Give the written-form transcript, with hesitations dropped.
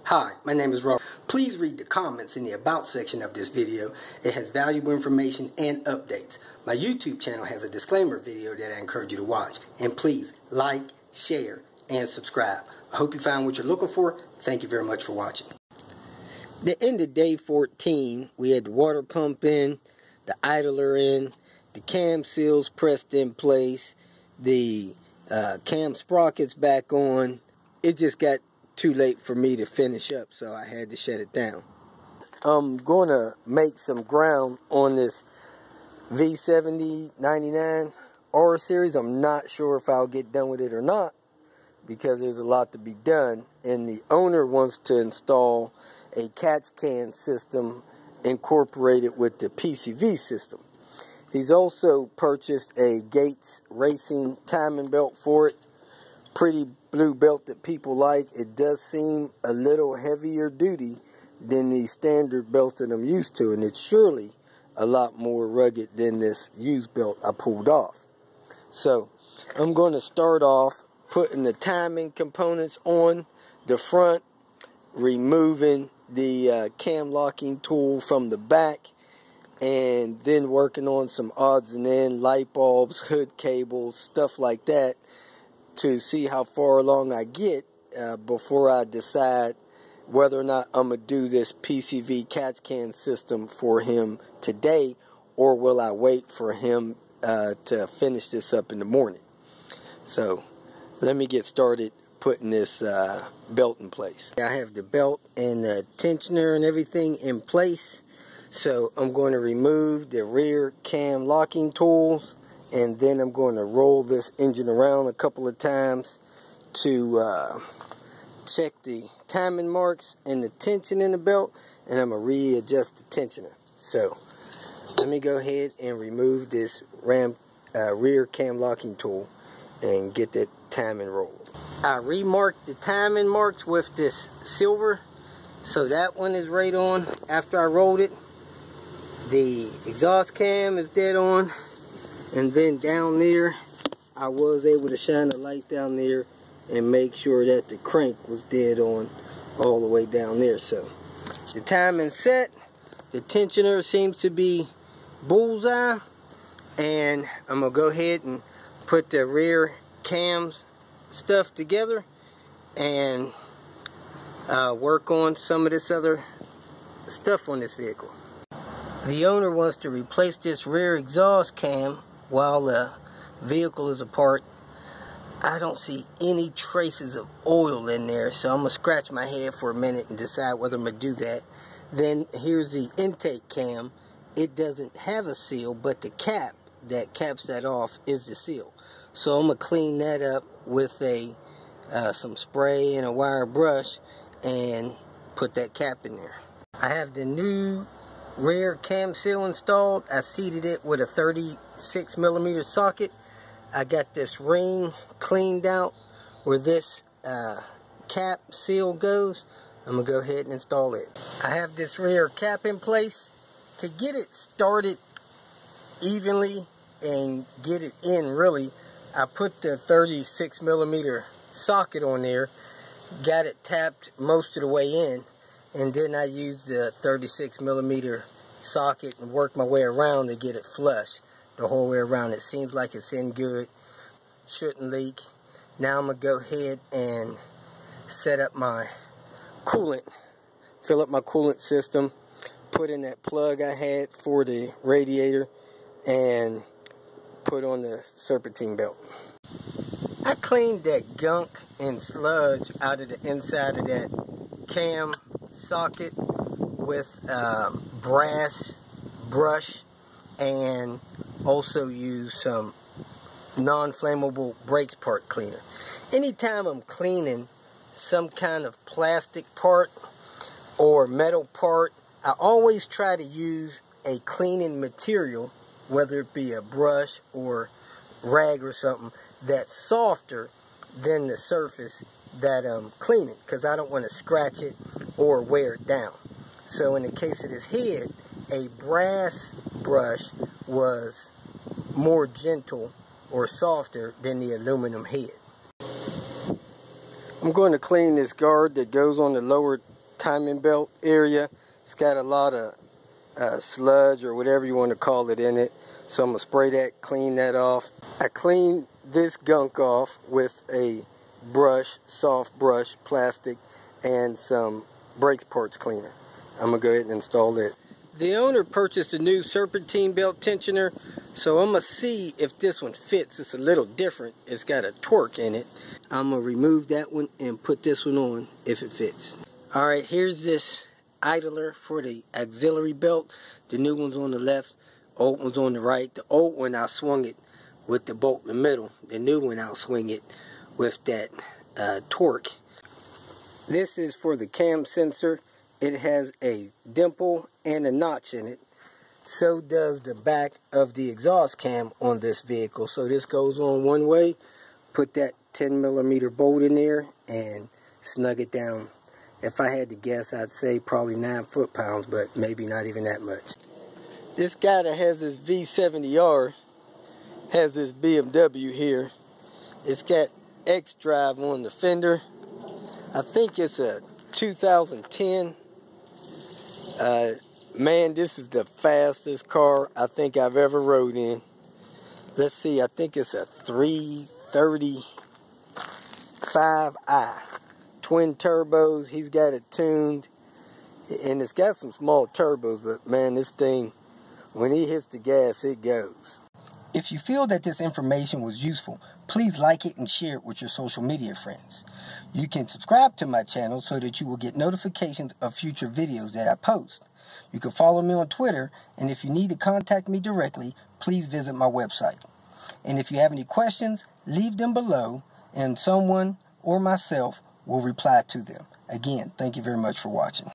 Hi, my name is Robert. Please read the comments in the About section of this video. It has valuable information and updates. My YouTube channel has a disclaimer video that I encourage you to watch. And please like, share, and subscribe. I hope you found what you're looking for. Thank you very much for watching. The end of day 14, we had the water pump in, the idler in, the cam seals pressed in place, the cam sprockets back on. It just got too late for me to finish up, so I had to shut it down. I'm going to make some ground on this V70 R series. I'm not sure if I'll get done with it or not because there's a lot to be done, and the owner wants to install a catch can system incorporated with the PCV system. He's also purchased a Gates racing timing belt for it. Pretty blue belt that people like. It does seem a little heavier duty than the standard belts that I'm used to, and it's surely a lot more rugged than this used belt I pulled off. So I'm going to start off putting the timing components on the front, removing the cam locking tool from the back, and then working on some odds and ends, light bulbs, hood cables, stuff like that, to see how far along I get before I decide whether or not I'm going to do this PCV catch can system for him today, or will I wait for him to finish this up in the morning. So let me get started putting this belt in place. I have the belt and the tensioner and everything in place, so I'm going to remove the rear cam locking tools, and then I'm going to roll this engine around a couple of times to check the timing marks and the tension in the belt, and I'm going to readjust the tensioner. So let me go ahead and remove this rear cam locking tool and get that timing rolled. I remarked the timing marks with this silver, so that one is right on after I rolled it. The exhaust cam is dead on. And then down there, I was able to shine a light down there and make sure that the crank was dead on all the way down there. So the timing's set. The tensioner seems to be bullseye. And I'm going to go ahead and put the rear cams stuff together and work on some of this other stuff on this vehicle. The owner wants to replace this rear exhaust cam while the vehicle is apart. I don't see any traces of oil in there, so I'm going to scratch my head for a minute and decide whether I'm going to do that. Then here's the intake cam. It doesn't have a seal, but the cap that caps that off is the seal. So I'm going to clean that up with some spray and a wire brush and put that cap in there. I have the new rear cam seal installed. I seated it with a 36mm socket. I got this ring cleaned out where this cap seal goes. I'm going to go ahead and install it. I have this rear cap in place. To get it started evenly and get it in really, I put the 36mm socket on there, got it tapped most of the way in, and then I used the 36mm socket and worked my way around to get it flush the whole way around. It seems like it's in good, shouldn't leak. Now I'm going to go ahead and set up my coolant, fill up my coolant system, put in that plug I had for the radiator, and put on the serpentine belt. I cleaned that gunk and sludge out of the inside of that cam socket with brass brush, and also use some non-flammable brakes part cleaner. Anytime I'm cleaning some kind of plastic part or metal part, I always try to use a cleaning material, whether it be a brush or rag or something, that's softer than the surface that I'm cleaning, because I don't want to scratch it or wear it down. So in the case of this head, a brass brush was more gentle or softer than the aluminum head. I'm going to clean this guard that goes on the lower timing belt area. It's got a lot of sludge or whatever you want to call it in it. So I'm going to spray that, clean that off. I cleaned this gunk off with a brush, soft brush, plastic, and some brakes parts cleaner. I'm going to go ahead and install it. The owner purchased a new serpentine belt tensioner, so I'm going to see if this one fits. It's a little different. It's got a torque in it. I'm going to remove that one and put this one on if it fits. Alright, here's this idler for the auxiliary belt. The new one's on the left, old one's on the right. The old one I swung it with the bolt in the middle. The new one I'll swing it with that torque. This is for the cam sensor. It has a dimple and a notch in it. So does the back of the exhaust cam on this vehicle. So this goes on one way. Put that 10mm bolt in there and snug it down. If I had to guess, I'd say probably 9 foot-pounds, but maybe not even that much. This guy that has this V70 R has this BMW here. It's got X drive on the fender. I think it's a 2010. Man, this is the fastest car I think I've ever rode in. Let's see, I think it's a 335i. Twin turbos, he's got it tuned. And it's got some small turbos, but man, this thing, when he hits the gas, it goes. If you feel that this information was useful, please like it and share it with your social media friends. You can subscribe to my channel so that you will get notifications of future videos that I post. You can follow me on Twitter, and if you need to contact me directly, please visit my website. And if you have any questions, leave them below, and someone or myself will reply to them. Again, thank you very much for watching.